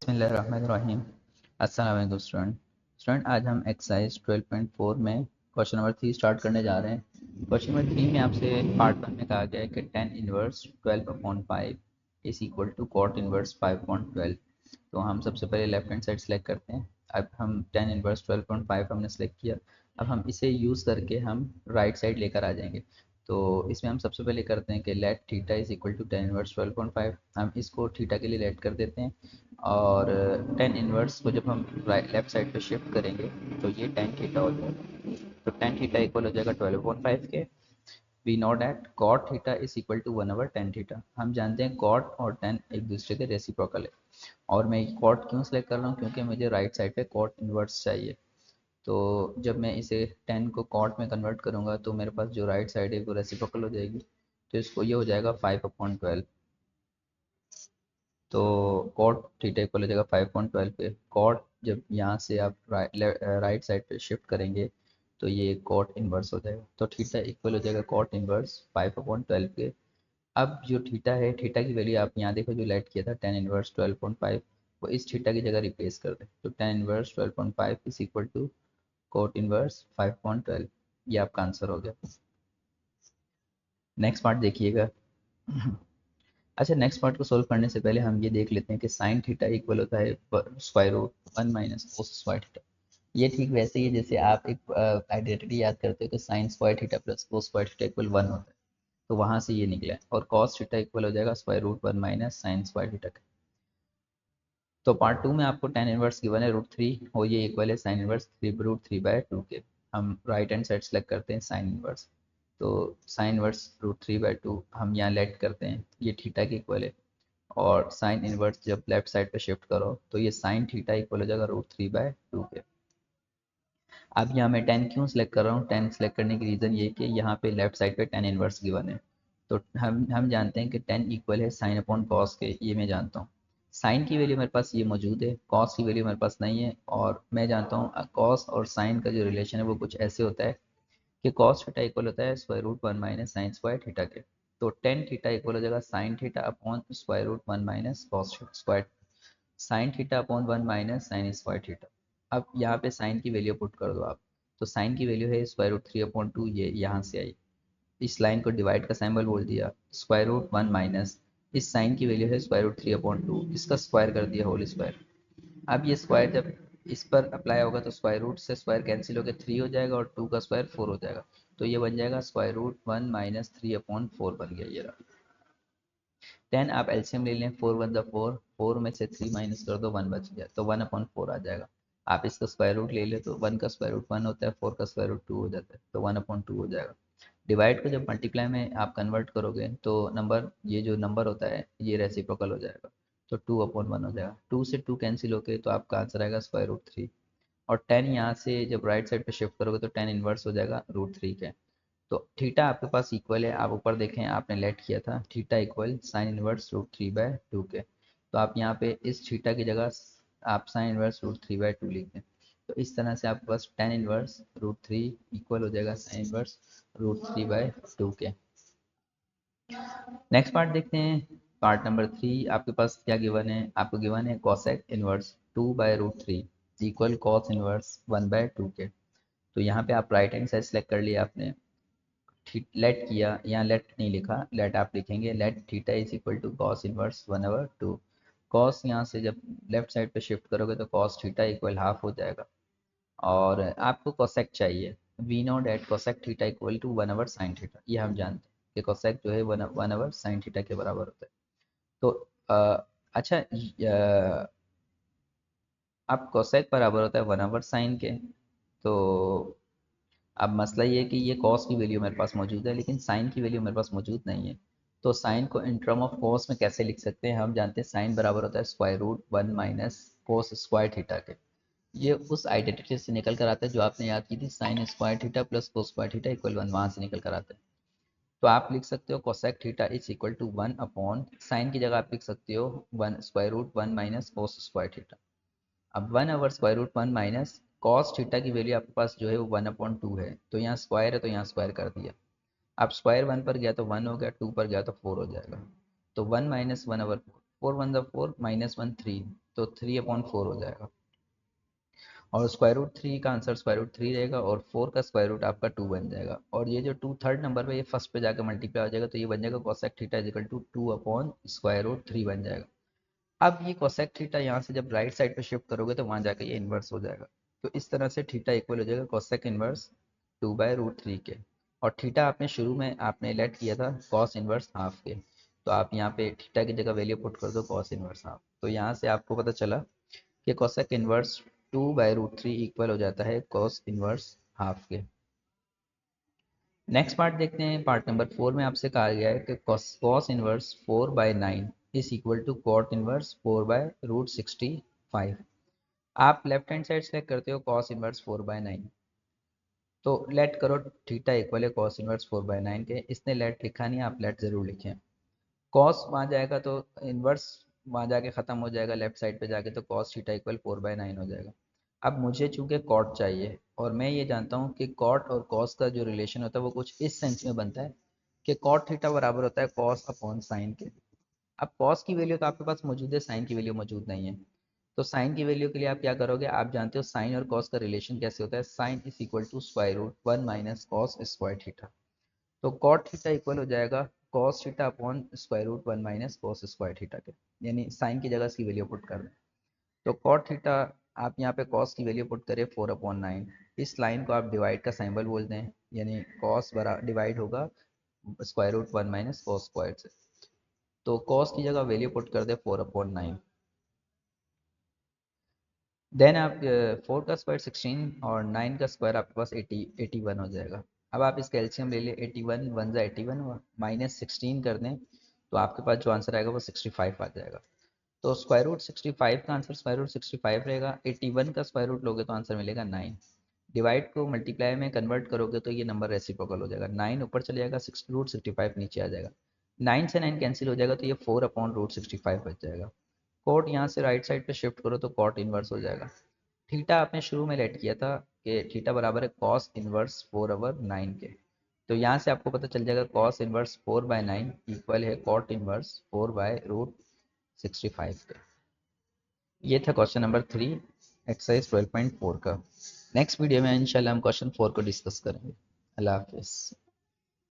बिस्मिल्लाहिर्रहमानिर्रहीम। अस्सलाम वालेकुम स्टूडेंट, आज हम एक्सरसाइज 12.4 में क्वेश्चन नंबर 3 स्टार्ट करने जा रहे हैं। क्वेश्चन नंबर 3 में आपसे पार्ट 1 में कहा गया है कि tan inverse 12/5 is equal to cot inverse 5/12। तो हम सबसे पहले लेफ्ट हैंड साइड सेलेक्ट करते हैं। अब हम tan इनवर्स 12.5 हमने सेलेक्ट किया। अब हम इसे यूज़ करके हम राइट साइड लेकर आ जाएंगे। तो इसमें हम सबसे पहले करते हैं कि let theta is equal to tan inverse 12.5। हम इसको थीटा के लिए लेट कर देते हैं और tan इनवर्स को जब हम राइट लेफ्ट साइड पे शिफ्ट करेंगे तो ये tan थीटा हो जाएगा। तो tan थीटा इक्वल हो जाएगा 12.5 के। We know that cot theta is equal to 1/tan theta. हम जानते हैं cot और tan एक दूसरे के रेसिप्रोकल है। और मैं cot क्यों सेलेक्ट कर रहा हूँ, क्योंकि मुझे राइट साइड पे cot इनवर्स चाहिए। तो जब मैं इसे 10 को cot में कन्वर्ट करूँगा तो मेरे पास जो राइट साइड है वो रेसिप्रोकल हो जाएगी। तो इसको ये हो जाएगा 5/12। तो cot थीटा इक्वल हो जाएगा 5/12 पे। cot जब यहाँ से आप राइट साइड पे शिफ्ट करेंगे तो ये cot इनवर्स हो जाएगा। तो थीटा इक्वल हो जाएगा cot इनवर्स 5/12 के। अब जो थीटा है, थीटा की वैल्यू आप यहाँ देखो, जो लेट किया था tan इनवर्स 12.5, वो इस थीटा की जगह रिप्लेस कर दें। तो tan inverse 12.5 is equal to cot inverse 5/12। ये आपका आंसर हो गया। नेक्स्ट पार्ट देखिएगा। अच्छा, नेक्स्ट पार्ट को सोल्व करने से पहले हम ये देख लेते हैं कि साइन थीटा इक्वल होता है square root 1 minus cos square theta. ये ठीक वैसे ही है जैसे आप एक आइडेंटिटी याद करते हो कि sign square theta plus cos square theta equal 1 होता है। तो वहां से ये निकला है। और कॉस थीटा इक्वल हो जाएगा square root 1 minus sine square theta का। तो पार्ट 2 में आपको tan इनवर्स गिवन है √3 और ये इक्वल है साइन इनवर्स 3√3/2 के। हम राइट हैंड साइड सेलेक्ट करते हैं साइन इनवर्स। तो साइन इनवर्स √3/2 हम यहाँ लेट करते हैं, ये थीटा के इक्वल है। और साइन इनवर्स जब लेफ्ट साइड पे शिफ्ट करो तो ये साइन थीटा इक्वल हो जाएगा √3/2 के। अब यहाँ मैं टेन क्यों सिलेक्ट कर रहा हूँ, टेन सेलेक्ट करने की रीज़न ये कि यहाँ पे लेफ्ट साइड पे tan इनवर्स गिवन है। तो हम जानते हैं कि tan इक्वल है साइन अपॉन कॉस के, ये मैं जानता हूँ। साइन की वैल्यू मेरे पास ये मौजूद है, कॉस की वैल्यू मेरे पास नहीं है। और मैं जानता हूँ कॉस और साइन का जो रिलेशन है वो कुछ ऐसे होता है कि कॉस थीटा इक्वल होता है square root 1 minus sine square theta के। तो टेन थीटा इक्वल हो जाएगा sine theta upon square root 1 minus cos square sine theta upon 1 minus sine square theta. अब यहाँ पे साइन की वैल्यू पुट कर दो आप। तो साइन की वैल्यू है स्क्वायर रूट 3/2, ये यहाँ से आई। इस लाइन को डिवाइड का सिंबल बोल दिया, स्क्वायर रूट 1 माइनस इस साइन की वैल्यू है स्क्वायर रूट 3/2, इसका स्क्वायर कर दिया होल स्क्वायर। अब ये स्क्वायर जब इस पर अप्लाई होगा तो स्क्वायर रूट से स्क्वायर कैंसिल होकर 3 हो जाएगा और 2 का स्क्वायर 4 हो जाएगा। तो ये बन जाएगा स्क्वायर रूट 1 माइनस 3/4 बन गया ये रहा। 10 आप एलसीएम ले लें, 4 1 4, 4 में से 3 माइनस कर दो, 1 बच गया तो 1/4 आ जाएगा। आप इसका स्क्वायर रूट ले ले तो 1 का स्क्वायर रूट 1 होता है, 4 का स्क्वायर रूट 2 हो जाता है, तो 1/2 हो जाएगा। डिवाइड को जब मल्टीप्लाई में आप कन्वर्ट करोगे तो नंबर, ये जो नंबर होता है ये रेसिप्रोकल हो जाएगा। तो 2/1 हो जाएगा, 2 से 2 कैंसिल होके तो आपका आंसर आएगा स्क्वायर रूट 3। और 10 यहाँ से जब राइट साइड पे शिफ्ट करोगे तो 10 इनवर्स हो जाएगा √3 के। तो थीटा आपके पास इक्वल है, आप ऊपर देखें आपने लेट किया था, थीटा इक्वल साइन इनवर्स √3/2 के। तो आप यहाँ पे इस थीटा की जगह आप साइन इनवर्स √3/2 लिख दें। तो इस तरह से आपके पास tan इनवर्स √3 इक्वल हो जाएगा साइन इनवर्स √3/2 के। नेक्स्ट पार्ट देखते हैं। पार्ट नंबर 3 आपके पास क्या गिवन है, आपको गिवन है cosec inverse 2/√3 equal cos inverse 1/2 के। तो यहाँ पे आप राइट हैंड साइड सेलेक्ट कर लिया आपने, लेट किया, यहाँ लेट नहीं लिखा, लेट आप लिखेंगे let theta is equal to cos inverse 1/2। Cos यहाँ से जब लेफ्ट साइड पे शिफ्ट करोगे तो कॉस थीटा इक्वल हाफ हो जाएगा। और आपको कोसेक चाहिए, we know that cosec theta equal to 1/sin sine theta, ये हम जानते हैं कि कोसेक जो है 1/sin साइन थीटा के बराबर होता है। तो अच्छा, अब कोसेक बराबर होता है 1/sin साइन के। तो अब मसला ये है कि ये कॉस की वैल्यू मेरे पास मौजूद है लेकिन साइन की वैल्यू मेरे पास मौजूद नहीं है। तो साइन को इन टर्म ऑफ कॉस में कैसे लिख सकते हैं, हम जानते हैं साइन बराबर होता है square root 1 minus cos square theta के। ये उस आइडेंटिटी से निकल कर आता है जो आपने याद की थी, sign square theta plus cos square theta equal 1, वहां से निकल कर आता है। तो आप लिख सकते हो cosec theta is equal to 1 upon sine की जगह आप लिख सकते हो 1 square root 1 minus cos square theta. अब 1/, square root 1 minus cos theta की वैल्यू आपके पास जो है वो 1/2 है, तो यहाँ स्क्वायर है तो यहाँ स्क्वायर कर दिया। अब स्क्वायर 1 पर गया तो 1 हो गया, 2 पर गया तो 4 हो जाएगा। तो 1 माइनस 1/4, 4 1 4 माइनस 1 3, तो 3/4 हो जाएगा। और स्क्वायर रूट 3 का आंसर स्क्वायर रूट 3 रहेगा, और 4 का स्क्वायर रूट आपका 2 बन जाएगा। और ये जो 2 थर्ड नंबर पे, ये फर्स्ट पे जाकर मल्टीप्लाई हो जाएगा, तो ये बन जाएगा cosec theta is equal to 2/√3 बन जाएगा। अब ये कोसेक थीटा यहाँ से जब राइट साइड पे शिफ्ट करोगे तो वहाँ जाकर ये इन्वर्स हो जाएगा। तो इस तरह से थीटा इक्वल हो जाएगा कोसेक इन्वर्स 2/√3 के। और थीटा आपने शुरू में आपने लेट किया था कॉस इन्वर्स हाफ के, तो आप यहाँ पे थीटा की जगह वैल्यू पुट कर दो कॉस इन्वर्स हाफ। तो यहाँ से आपको पता चला कि कोसेक इन्वर्स 2/√3 इक्वल हो जाता है कॉस इन्वर्स हाफ के। नेक्स्ट पार्ट देखते हैं। पार्ट नंबर 4 में आपसे कहा गया है कि cos inverse 4/9 is equal to cot inverse 4/√65। आप लेफ्ट हैंड साइड सेलेक्ट करते हो कॉस इनवर्स 4/9, तो लेट करो थीटा इक्वल है कॉस इनवर्स 4/9 के। इसने लेट लिखा नहीं, आप लेट जरूर लिखें। कॉस वहाँ जाएगा तो इनवर्स वहाँ जाके ख़त्म हो जाएगा लेफ्ट साइड पे जाके, तो कॉस थीटा इक्वल 4/9 हो जाएगा। अब मुझे चूंकि कॉट चाहिए, और मैं ये जानता हूँ कि कॉट और कॉस का जो रिलेशन होता है वो कुछ इस सेंस में बनता है कि कॉट थीटा बराबर होता है कॉस अपॉन साइन के। अब कॉस की वैल्यू तो आपके पास मौजूद है, साइन की वैल्यू मौजूद नहीं है। तो साइन की वैल्यू के लिए आप क्या करोगे, आप जानते हो साइन और कॉस का रिलेशन कैसे होता है, sine is equal to √1 minus cos square theta. तो कॉट थीटा इक्वल हो जाएगा cos theta upon √1 minus cos square theta के, यानी साइन की जगह इसकी वैल्यू पुट कर दें। तो कॉट थीटा आप यहाँ पे कॉस की वैल्यू पुट करें 4/9। इस लाइन को आप डिवाइड का सिंबल बोलते हैं, यानी कॉस बरा डिवाइड होगा √1 माइनस कॉस स्क्वायर से। तो कॉस की जगह वैल्यू पुट कर दे 4/9। देन आप 4 का स्क्वायर 16 और 9 का स्क्वायर आपके पास 81 हो जाएगा। अब आप इसका एलसीएम ले लें, 81 1 जा 81 हुआ, माइनस 16 कर दें तो आपके पास जो आंसर आएगा वो 65 आ जाएगा। तो √65 का आंसर √65 रहेगा। 81 का स्क्वायर रूट लोगे तो आंसर मिलेगा 9। डिवाइड को मल्टीप्लाई में कन्वर्ट करोगे तो ये नंबर रेसिप्रोकल हो जाएगा, 9 ऊपर चले जाएगा, √65 नीचे आ जाएगा। 9 से 9 कैंसिल हो जाएगा तो ये 4/√65 बच जाएगा। कॉट यहाँ से राइट साइड पे शिफ्ट करो तो कॉट इनवर्स हो जाएगा। थीटा आपने शुरू में लेट किया था कि थीटा बराबर है कॉस इनवर्स 4/9 के, तो यहाँ से आपको पता चल जाएगा कॉस इनवर्स 4/9 इक्वल है कॉट इनवर्स 4/√65 के। ये था क्वेश्चन नंबर 3 एक्सरसाइज 12.4 का। नेक्स्ट वीडियो में इंशाल्लाह हम क्वेश्चन 4 को डिस्कस करेंगे। अल्लाह हाफिज़।